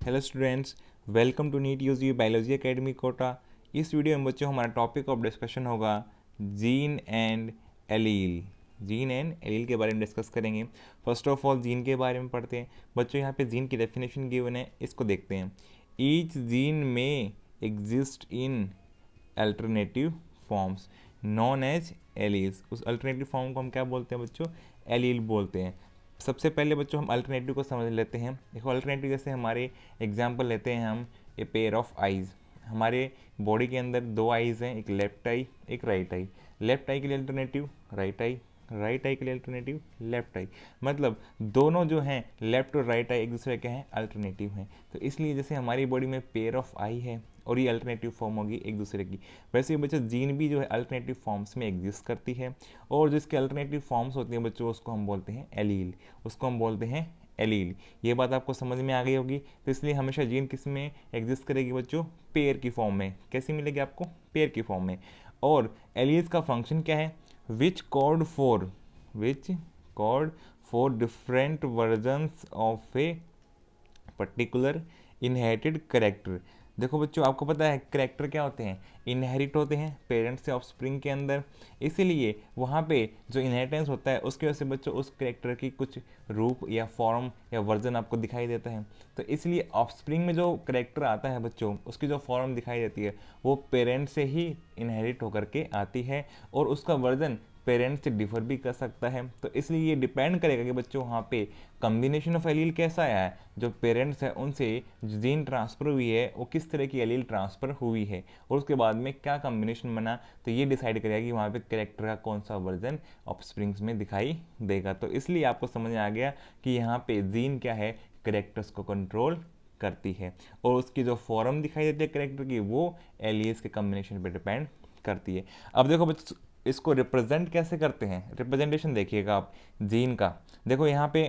Hello students, welcome to NEET UG biology academy Kota. इस video में बच्चों हमारा टॉपिक ऑफ डिस्कशन होगा gene and allele. Gene and allele के बारे में डिस्कस करेंगे। फर्स्ट ऑफ ऑल जीन के बारे में पढ़ते हैं। बच्चों यहाँ पे जीन की डेफिनेशन गिवन है, इसको देखते हैं। ईच जीन में exist in alternative forms known as alleles. उस अल्टरनेटिव फॉर्म को हम क्या बोलते हैं बच्चों? एलील बोलते हैं। सबसे पहले बच्चों हम अल्टरनेटिव को समझ लेते हैं। देखो अल्टरनेटिव जैसे हमारे एग्जांपल लेते हैं हम, ए पेयर ऑफ आइज़। हमारे बॉडी के अंदर दो आइज़ हैं, एक लेफ्ट आई एक राइट आई। लेफ्ट आई के लिए alternative right I, right I के लिए अल्टरनेटिव लेफ्ट आई। मतलब दोनों जो हैं लेफ्ट और राइट आई एक दूसरे के हैं अल्टरनेटिव हैं। तो इसलिए जैसे हमारी बॉडी में पेयर ऑफ आई है और ये अल्टरनेटिव फॉर्म होगी एक दूसरे की, वैसे ही बच्चों जीन भी जो है अल्टरनेटिव फॉर्म्स में एग्जिस्ट करती है। और जिसके अल्टरनेटिव फॉर्म्स होती हैं बच्चों उसको हम बोलते हैं एलील, उसको हम बोलते हैं एलील। ये बात आपको समझ में आ गई होगी। तो इसलिए हमेशा जीन किस में एग्जिस्ट करेगी बच्चों? पेयर की फॉर्म में। कैसी मिलेगी आपको? पेयर की फॉर्म में। और एलील्स का फंक्शन क्या है? विच code for different versions of a particular inherited character. देखो बच्चों आपको पता है करेक्टर क्या होते हैं? इनहेरिट होते हैं पेरेंट्स से ऑफस्प्रिंग के अंदर। इसीलिए वहाँ पे जो इनहेरिटेंस होता है उसकी वजह से बच्चों उस करेक्टर की कुछ रूप या फॉर्म या वर्जन आपको दिखाई देता है। तो इसलिए ऑफस्प्रिंग में जो करेक्टर आता है बच्चों, उसकी जो फॉर्म दिखाई देती है वो पेरेंट से ही इनहेरिट होकर के आती है और उसका वर्जन पेरेंट्स से डिफर भी कर सकता है। तो इसलिए ये डिपेंड करेगा कि बच्चों वहाँ पे कम्बिनेशन ऑफ एलील कैसा आया है, जो पेरेंट्स है उनसे जीन ट्रांसफ़र हुई है वो किस तरह की एलील ट्रांसफ़र हुई है और उसके बाद में क्या कम्बिनेशन बना, तो ये डिसाइड करेगा कि वहाँ पे कैरेक्टर का कौन सा वर्जन ऑफस्प्रिंग्स में दिखाई देगा। तो इसलिए आपको समझ में आ गया कि यहाँ पे जीन क्या है, कैरेक्टर्स को कंट्रोल करती है और उसकी जो फॉर्म दिखाई देती है कैरेक्टर की वो एलील्स के कम्बिनेशन पे डिपेंड करती है। अब देखो बच्चों इसको रिप्रेजेंट कैसे करते हैं, रिप्रेजेंटेशन देखिएगा आप जीन का। देखो यहाँ पे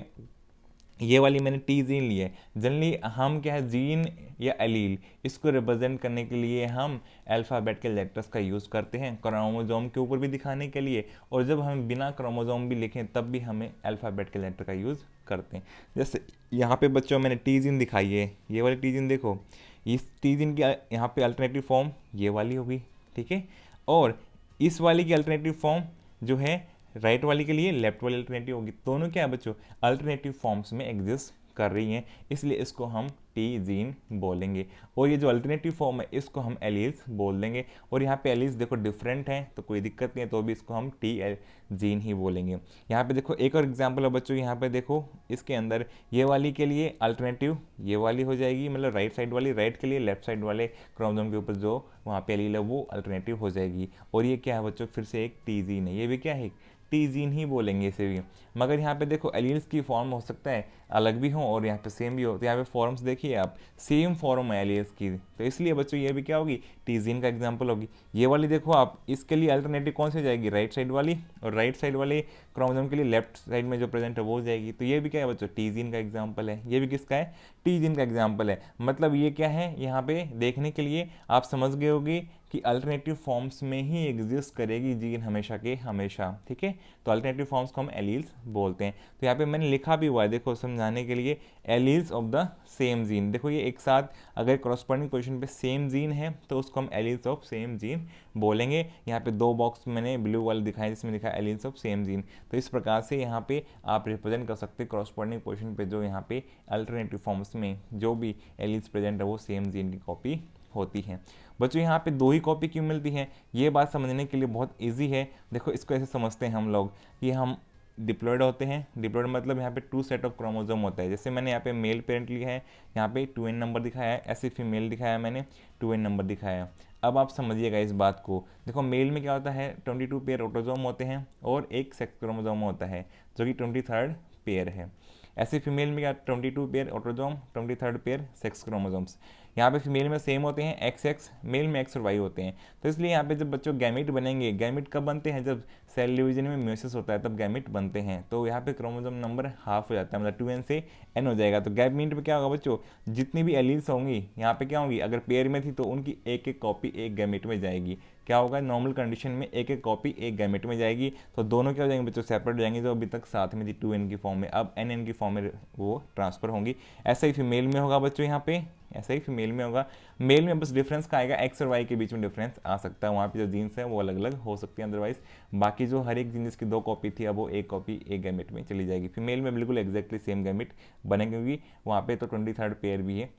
ये वाली मैंने टी जीन ली है। जनरली हम क्या है जीन या एलील इसको रिप्रेजेंट करने के लिए हम अल्फ़ाबेट के लेटर्स का यूज़ करते हैं क्रोमोसोम के ऊपर भी दिखाने के लिए, और जब हम बिना क्रोमोसोम भी लिखें तब भी हमें अल्फ़ाबेट के लेटर का यूज़ करते हैं। जैसे यहाँ पे बच्चों मैंने टी जीन दिखाई है, ये वाली टी जीन देखो, इस टी जीन की यहाँ पे अल्टरनेटिव फॉर्म ये वाली होगी, ठीक है। और इस वाली की अल्टरनेटिव फॉर्म जो है राइट वाली के लिए लेफ्ट वाली अल्टरनेटिव होगी। दोनों क्या है बच्चों? अल्टरनेटिव फॉर्म्स में एग्जिस्ट कर रही हैं, इसलिए इसको हम टी जीन बोलेंगे। और ये जो अल्टरनेटिव फॉर्म है इसको हम एलील्स बोल देंगे। और यहाँ पे एलील्स देखो डिफरेंट हैं तो कोई दिक्कत नहीं है, तो भी इसको हम टी जीन ही बोलेंगे। यहाँ पे देखो एक और एग्जांपल है बच्चों, यहाँ पे देखो इसके अंदर ये वाली के लिए अल्टरनेटिव ये वाली हो जाएगी, मतलब राइट साइड वाली, राइट के लिए लेफ्ट साइड वाले क्रोमोसोम के ऊपर जो वहाँ पे एलील है वो अल्टरनेटिव हो जाएगी। और ये क्या है बच्चों? फिर से एक टी जीन है, ये भी क्या है? टी जीन ही बोलेंगे इसे भी। मगर यहाँ पे देखो एलील्स की फॉर्म हो सकता है अलग भी हो और यहाँ पे सेम भी हो, तो यहाँ पे फॉर्म्स देखिए आप, सेम फॉर्म है एलील्स की, तो इसलिए बच्चों ये भी क्या होगी? टी जीन का एग्जांपल होगी। ये वाली देखो आप, इसके लिए अल्टरनेटिव कौन सी हो जाएगी? राइट साइड वाली, और राइट साइड वाले क्रोमोसोम के लिए लेफ्ट साइड में जो प्रेजेंट है वो हो जाएगी। तो ये भी क्या है बच्चों? टी जीन का एग्जाम्पल है। ये भी किसका है? टी जीन का एग्जाम्पल है। मतलब ये क्या है, यहाँ पे देखने के लिए आप समझ गए होगी कि अल्टरनेटिव फॉर्म्स में ही एग्जिस्ट करेगी जीन हमेशा के हमेशा, ठीक है। तो अल्टरनेटिव फॉर्म्स को हम एलील्स बोलते हैं। तो यहाँ पे मैंने लिखा भी हुआ है देखो समझाने के लिए, alleles of the same gene. देखो ये एक साथ अगर कॉरस्पॉन्डिंग पोजीशन पे सेम जीन है तो उसको हम एलील्स ऑफ सेम जीन बोलेंगे। यहाँ पे दो बॉक्स मैंने ब्लू वाले दिखाए जिसमें लिखा है एलील्स ऑफ सेम जीन। तो इस प्रकार से यहाँ पे आप रिप्रेजेंट कर सकते हैं कॉरस्पॉन्डिंग पोजीशन पे जो यहाँ पे अल्टरनेटिव फॉर्म्स में जो भी एलील्स प्रेजेंट है वो सेम जीन की कॉपी होती है। बच्चों यहाँ पे दो ही कॉपी क्यों मिलती हैं, ये बात समझने के लिए बहुत इजी है। देखो इसको ऐसे समझते हैं हम लोग कि हम डिप्लॉयड होते हैं। डिप्लॉयड मतलब यहाँ पे टू सेट ऑफ क्रोमोसोम होता है। जैसे मैंने यहाँ पे मेल पेरेंट लिया है, यहाँ पे 2n नंबर दिखाया है, ऐसे फीमेल दिखाया मैंने 2n नंबर दिखाया है। अब आप समझिएगा इस बात को। देखो मेल में क्या होता है, 22 पेयर ऑटोसोम होते हैं और एक सेक्स क्रोमोसोम होता है जो कि 23rd पेयर है। ऐसे फीमेल में क्या 22 pair autosome, 23rd pair sex chromosomes. यहाँ पे फीमेल में सेम होते हैं एक्स एक्स, मेल में एक्स और वाई होते हैं। तो इसलिए यहाँ पे जब बच्चों गैमेट बनेंगे, गैमेट कब बनते हैं, जब सेल डिवीजन में म्यूसिस होता है तब गैमेट बनते हैं। तो यहाँ पे क्रोमोसोम नंबर हाफ हो जाता है, मतलब 2n से n हो जाएगा। तो गैमेट में क्या होगा बच्चों, जितनी भी एलील्स होंगी यहाँ पे क्या होंगी, अगर पेयर में थी तो उनकी एक एक कॉपी एक गैमेट में जाएगी। क्या होगा, नॉर्मल कंडीशन में एक एक कॉपी एक गैमेट में जाएगी। तो दोनों क्या हो जाएंगे बच्चों, सेपरेट हो जाएंगे। जो अभी तक साथ में थी 2n की फॉर्म में, अब nn की फॉर्म में वो ट्रांसफर होंगी। ऐसा ही फीमेल में होगा बच्चों, यहाँ पे ऐसा ही फीमेल में होगा। मेल में बस डिफरेंस का आएगा, एक्स और वाई के बीच में डिफरेंस आ सकता है, वहाँ पे जो जीन्स है वो अलग अलग हो सकती है। अदरवाइज बाकी जो हर एक जीन जिसकी 2 कॉपी थी, अब वो एक कॉपी एक गैमेट में चली जाएगी। फीमेल में बिल्कुल एग्जैक्टली सेम गैमेट बनेंगे, क्योंकि वहाँ पे तो 23rd पेयर भी है,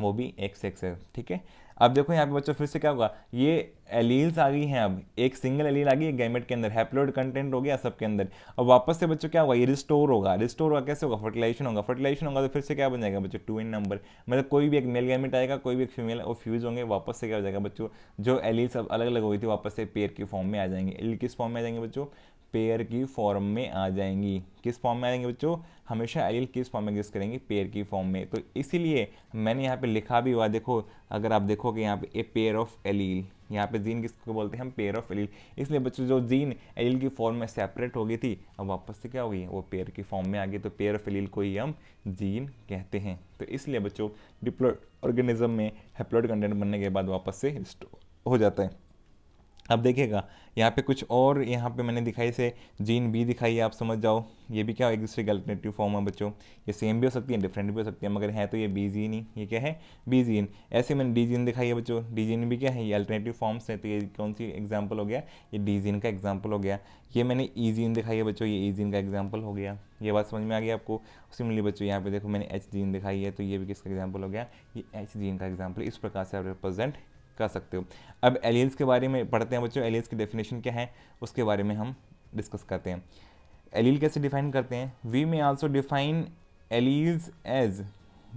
वो भी एक्स एक्स है। ठीक है, अब देखो यहाँ पे बच्चों फिर से क्या होगा, ये एलील्स आ गई हैं, अब एक सिंगल एलील आ गई है गैमेट के अंदर, हैप्लॉइड कंटेंट हो गया सबके अंदर। अब वापस से बच्चों क्या होगा, ये रिस्टोर होगा। रिस्टोर होगा कैसे होगा, फर्टिलाइजेशन होगा। फर्टिलाइजेशन होगा तो फिर से क्या बन जाएगा बच्चों, 2n नंबर, मतलब कोई भी एक मेल गैमेट आएगा, कोई भी एक फीमेल, और फ्यूज होंगे, वापस से क्या हो जाएगा बच्चों, जो एलील्स अब अलग अलग हो गई थी वापस से पेयर की फॉर्म में आ जाएंगे। एलील किस फॉर्म में आ जाएंगे बच्चों, पेयर की फॉर्म में आ जाएंगी। किस फॉर्म में आ जाएंगे बच्चों, हमेशा एलील किस फॉर्म में एग्जिस्ट करेंगे, पेयर की फॉर्म में। तो इसीलिए मैंने यहाँ पे लिखा भी हुआ, देखो अगर आप देखोगे यहाँ पे ए पेयर ऑफ एलील, यहाँ पे जीन किसको बोलते हैं हम, पेयर ऑफ एलील। इसलिए बच्चों जो जीन एलील की फॉर्म में सेपरेट हो गई थी, अब वापस से क्या हो गई, वो पेयर की फॉर्म में आ गई। तो पेयर ऑफ एलील को ही हम जीन कहते हैं। तो इसलिए बच्चों डिप्लॉयड ऑर्गेनिज्म में हैप्लॉइड कंटेंट बनने के बाद वापस से रिस्टोर हो जाता है। अब देखिएगा यहाँ पे कुछ और, यहाँ पे मैंने दिखाई से जीन बी दिखाई है, आप समझ जाओ ये भी क्या एक दूसरे की अल्टरनेटिव फॉर्म है बच्चों। ये सेम भी हो सकती है, डिफरेंट भी हो सकती है, मगर है तो ये बी जीन ही। ये क्या है, बी जीन। ऐसे मैंने डी जीन दिखाई है बच्चों, डी जीन भी क्या है, ये अल्टरनेटिव फॉर्म्स है। तो ये कौन सी एग्जाम्पल हो गया, ये डी जीन का एग्जाम्पल हो गया। ये मैंने ई जीन दिखाई है बच्चों, ये ई जीन का एग्जाम्पल हो गया। ये बात समझ में आ गई आपको। सिमिलरली बच्चों यहाँ पे देखो मैंने एच जीन दिखाई है, तो ये भी किसका एग्जाम्पल हो गया, ये एच जीन का एग्जाम्पल। इस प्रकार से आप रिप्रेजेंट कर सकते हो। अब एलील्स के बारे में पढ़ते हैं बच्चों, एलील्स की डेफिनेशन क्या है उसके बारे में हम डिस्कस करते हैं। एलील कैसे डिफाइन करते हैं, we may also define alleles as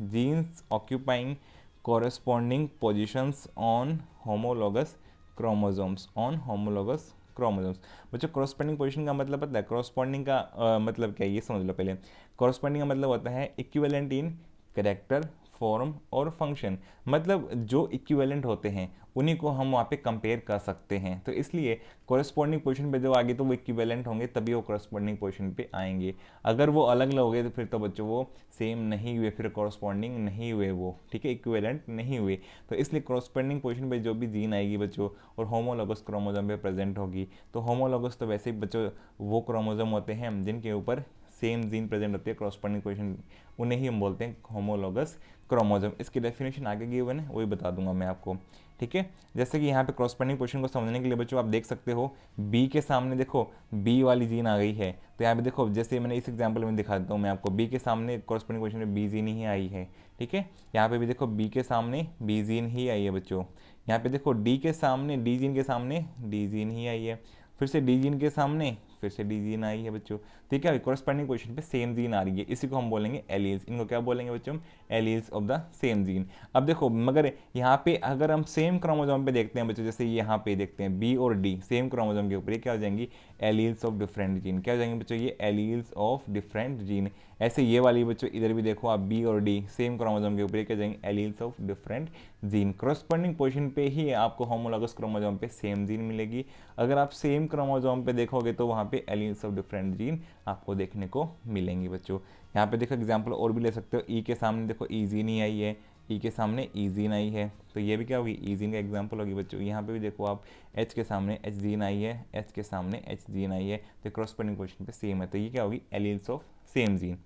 genes occupying corresponding positions on homologous chromosomes, on homologous chromosomes. बच्चों कॉरेस्पॉन्डिंग पोजीशन का मतलब पता है, कॉरेस्पॉन्डिंग का मतलब क्या है ये समझ लो पहले। कॉरेस्पॉन्डिंग का मतलब होता है इक्विवेलेंट इन कैरेक्टर, फॉर्म और फंक्शन, मतलब जो इक्विवेलेंट होते हैं उन्हीं को हम वहाँ पे कंपेयर कर सकते हैं। तो इसलिए कॉरेस्पॉन्डिंग पोजीशन पे जो आगे तो वो इक्विवेलेंट होंगे तभी वो कॉरेस्पॉन्डिंग पोजीशन पे आएंगे। अगर वो अलग अलग हो गए तो फिर तो बच्चों वो सेम नहीं हुए, फिर कॉरेस्पॉन्डिंग नहीं हुए वो, ठीक है, इक्विवेलेंट नहीं हुए। तो इसलिए कॉरेस्पॉन्डिंग पोजीशन पे जो भी जीन आएगी बच्चों और होमोलॉगस क्रोमोसोम पे प्रेजेंट होगी, तो होमोलॉगस तो वैसे ही बच्चों वो क्रोमोसोम होते हैं जिनके ऊपर सेम जीन प्रेजेंट होती है, कॉरेस्पॉन्डिंग पोजीशन, उन्हें ही हम बोलते हैं होमोलॉगस क्रोमोसोम। इसकी डेफिनेशन आगे गिवन है वही बता दूंगा मैं आपको, ठीक है। जैसे कि यहाँ पे कॉरेस्पॉन्डिंग पोजीशन को समझने के लिए बच्चों आप देख सकते हो, बी के सामने देखो बी वाली जीन आ गई है, तो यहाँ पे देखो जैसे मैंने इस एग्जांपल में दिखा देता हूँ मैं आपको, बी के सामने कॉरेस्पॉन्डिंग पोजीशन में बी जीन ही आई है, ठीक है। यहाँ पे भी देखो बी के सामने बी जीन ही आई है बच्चों। यहाँ पे देखो डी के सामने डी जीन के सामने डी जीन ही आई है, फिर से डी जीन के सामने फिर से डी जीन आई है बच्चों, ठीक है। कॉरेस्पॉन्डिंग पोजीशन पे सेम जीन आ रही है, इसी को हम बोलेंगे एलील्स। इनको क्या बोलेंगे बच्चों, alleles of the same gene. अब देखो मगर यहाँ पे अगर हम सेम क्रोमोसोम पे देखते हैं बच्चों, जैसे यहाँ पे देखते हैं बी और डी सेम क्रोमोसोम के ऊपर, ये क्या हो जाएंगी, एलील्स ऑफ डिफरेंट जीन। क्या हो जाएंगे बच्चों, ये एलील्स ऑफ डिफरेंट जीन। ऐसे ये वाली बच्चों इधर भी देखो आप बी और डी सेम क्रोमोसोम के ऊपर, ये क्या हो जाएंगे, alleles of different gene. Corresponding position पे ही आपको होमोलॉगस क्रोमोसोम पे सेम जीन मिलेगी। अगर आप सेम क्रोमोसोम पे देखोगे तो वहाँ पे एलील्स ऑफ डिफरेंट जीन आपको देखने को मिलेंगी बच्चों। यहाँ पे देखो एग्जांपल और भी ले सकते हो, ई के सामने देखो ई जीन ही आई है, ई के सामने ई जीन आई है, तो ये भी क्या होगी, ई जीन का एग्जांपल होगी बच्चों। यहाँ पे भी देखो आप एच के सामने एच जीन आई है, एच के सामने एच जीन आई है, तो कॉरेस्पॉन्डिंग पोजीशन पे सेम है, तो ये क्या होगी, एलील्स ऑफ सेम जीन।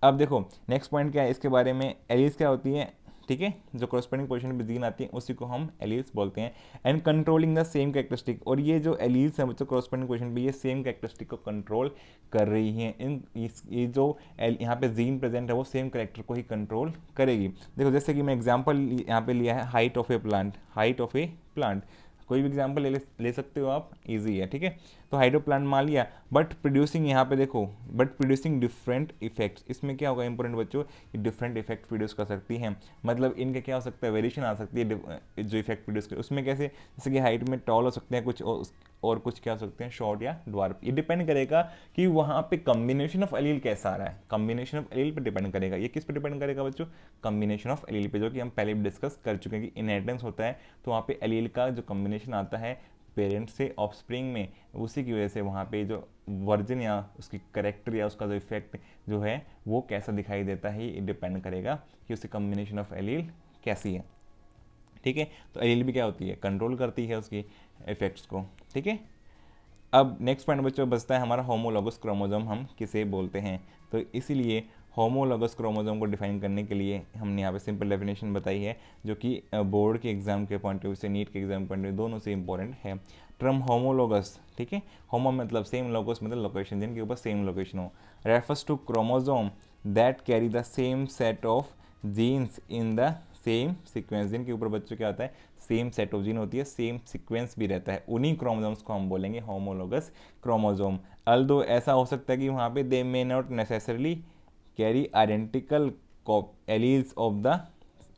अब देखो नेक्स्ट पॉइंट क्या है इसके बारे में, एलील्स क्या होती है, ठीक है, जो कॉरेस्पॉन्डिंग पोजीशन पे जीन आती है उसी को हम एलील्स बोलते हैं। And controlling the same characteristic, और ये जो एलील्स हैं बच्चों कॉरेस्पॉन्डिंग पोजीशन पे ये सेम कैरेक्टरिस्टिक को कंट्रोल कर रही हैं। ये जो यहाँ पे जीन प्रेजेंट है वो सेम कैरेक्टर को ही कंट्रोल करेगी। देखो जैसे कि मैं एग्जांपल यहाँ पे लिया है height of A plant, height of A plant, कोई भी एग्जांपल ले सकते हो आप, इजी है, ठीक है। तो हाइड्रो प्लांट मान लिया, बट प्रोड्यूसिंग यहाँ पे देखो, बट प्रोड्यूसिंग डिफरेंट इफेक्ट्स। इसमें क्या होगा इंपॉर्टेंट बच्चों, कि डिफरेंट इफेक्ट प्रोड्यूस कर सकती हैं, मतलब इनके क्या हो सकता है, वेरिएशन आ सकती है जो इफेक्ट प्रोड्यूस कर। उसमें कैसे, जैसे कि हाइट में टॉल हो सकते हैं कुछ और कुछ क्या हो सकते हैं शॉर्ट या ड्वार्फ। ये डिपेंड करेगा कि वहाँ पे कम्बिनेशन ऑफ एलील कैसा आ रहा है, कम्बिनेशन ऑफ एलील पे डिपेंड करेगा। ये किस पे डिपेंड करेगा बच्चों, कम्बिनेशन ऑफ एलील पे, जो कि हम पहले भी डिस्कस कर चुके हैं कि इनहेरिटेंस होता है तो वहाँ पे एलील का जो कम्बिनेशन आता है पेरेंट्स से ऑफस्प्रिंग में, उसी की वजह से वहाँ पे जो वर्जन या उसकी करेक्टर या उसका जो इफेक्ट जो है वो कैसा दिखाई देता है, ये डिपेंड करेगा कि उसकी कम्बिनेशन ऑफ एलील कैसी है। ठीक है, तो एलील भी क्या होती है, कंट्रोल करती है उसकी इफेक्ट्स को। ठीक है, अब नेक्स्ट पॉइंट बच्चों बचता है हमारा होमोलॉगस क्रोमोसोम हम किसे बोलते हैं। तो इसीलिए होमोलॉगस क्रोमोसोम को डिफाइन करने के लिए हमने यहाँ पे सिंपल डेफिनेशन बताई है, जो कि बोर्ड के एग्जाम के पॉइंट ऑफ व्यू से, नीट के एग्जाम पॉइंट ऑफ व्यू दोनों से इंपॉर्टेंट है। टर्म होमोलॉगस, ठीक है, होमो मतलब सेम, लोगस मतलब लोकेशन, जिनके ऊपर सेम लोकेशन हो, refers to chromosome that carry the same set of genes in the same sequence. जिनके ऊपर बच्चों क्या होता है, सेम सेट ऑफ जीन होती है, सेम सीक्वेंस भी रहता है, उन्हीं क्रोमोसोम्स को हम बोलेंगे होमोलॉगस क्रोमोसोम। अल्दो ऐसा हो सकता है कि वहाँ पे they may not necessarily carry identical alleles of the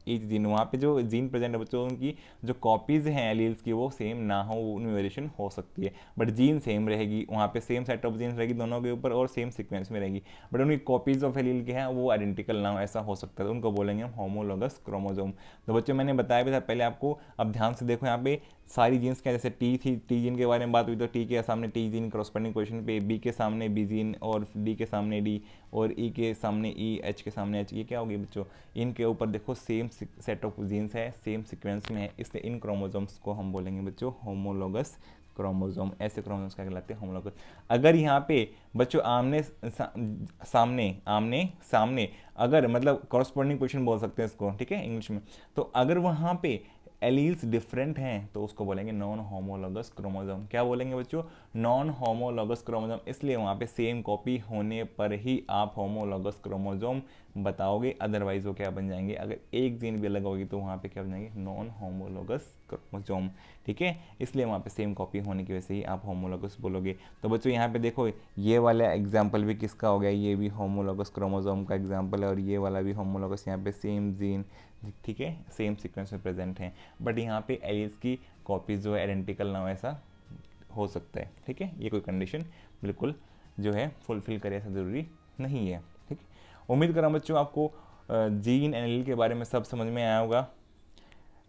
each gene, वहाँ पे जो जीन प्रेजेंट है बच्चों उनकी जो कॉपीज़ हैं एलील्स की वो सेम ना हो, उनमें वेरिएशन हो सकती है, बट जीन सेम रहेगी, वहाँ पे सेम सेट ऑफ जीन्स रहेगी दोनों के ऊपर और सेम सीक्वेंस में रहेगी, बट उनकी कॉपीज़ ऑफ एलील के हैं वो आइडेंटिकल ना हो, ऐसा हो सकता है, तो उनको बोलेंगे हम होमोलॉगस क्रोमोसोम। तो बच्चों मैंने बताया भी था पहले आपको, अब ध्यान से देखो यहाँ पे सारी जीन्स क्या, जैसे टी थी, टी जीन के बारे में बात हुई तो टी के सामने टी जीन करस्पॉन्डिंग पोजीशन पे, बी के सामने बी जीन और डी के सामने डी और ई के सामने ई, एच के सामने एच, ये क्या होगी बच्चों, इनके ऊपर देखो सेम सेट ऑफ जीन्स है, सेम सीक्वेंस में है, इसलिए इन क्रोमोसोम्स को हम बोलेंगे बच्चों होमोलॉगस क्रोमोसोम। ऐसे क्रोमोसोम्स क्या कहलाते हैं, होमोलॉगस। अगर यहाँ पे बच्चों आमने सामने अगर मतलब कॉरस्पॉन्डिंग पोजीशन बोल सकते हैं इसको, ठीक है इंग्लिश में, तो अगर वहाँ पे एलील्स डिफरेंट हैं तो उसको बोलेंगे नॉन होमोलॉगस क्रोमोसोम। क्या बोलेंगे बच्चों, नॉन होमोलॉगस क्रोमोसोम, इसलिए वहाँ पे सेम कॉपी होने पर ही आप होमोलॉगस क्रोमोसोम बताओगे, अदरवाइज वो क्या बन जाएंगे, अगर एक जीन भी अलग होगी तो वहाँ पे क्या बन जाएंगे, नॉन होमोलॉगस क्रोमोसोम। ठीक है, इसलिए वहाँ पे सेम कॉपी होने की वजह से ही आप होमोलॉगस बोलोगे। तो बच्चों यहाँ पे देखो ये वाला एग्जाम्पल भी किसका हो गया, ये भी होमोलॉगस क्रोमोसोम का एग्जाम्पल है, और ये वाला भी होमोलॉगस, यहाँ पे सेम जीन, ठीक है, सेम सीक्वेंस में प्रेजेंट हैं, बट यहाँ पे एलील्स की कॉपीज जो है आइडेंटिकल ना हो, ऐसा हो सकता है। ठीक है, ये कोई कंडीशन बिल्कुल जो है फुलफिल करे ऐसा ज़रूरी नहीं है। ठीक है, उम्मीद कर रहा हूँ बच्चों आपको जीन एलील के बारे में सब समझ में आया होगा।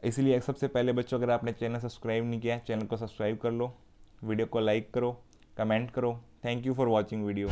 इसलिए सबसे पहले बच्चों अगर आपने चैनल सब्सक्राइब नहीं किया है, चैनल को सब्सक्राइब कर लो, वीडियो को लाइक करो, कमेंट करो। Thank you for watching video.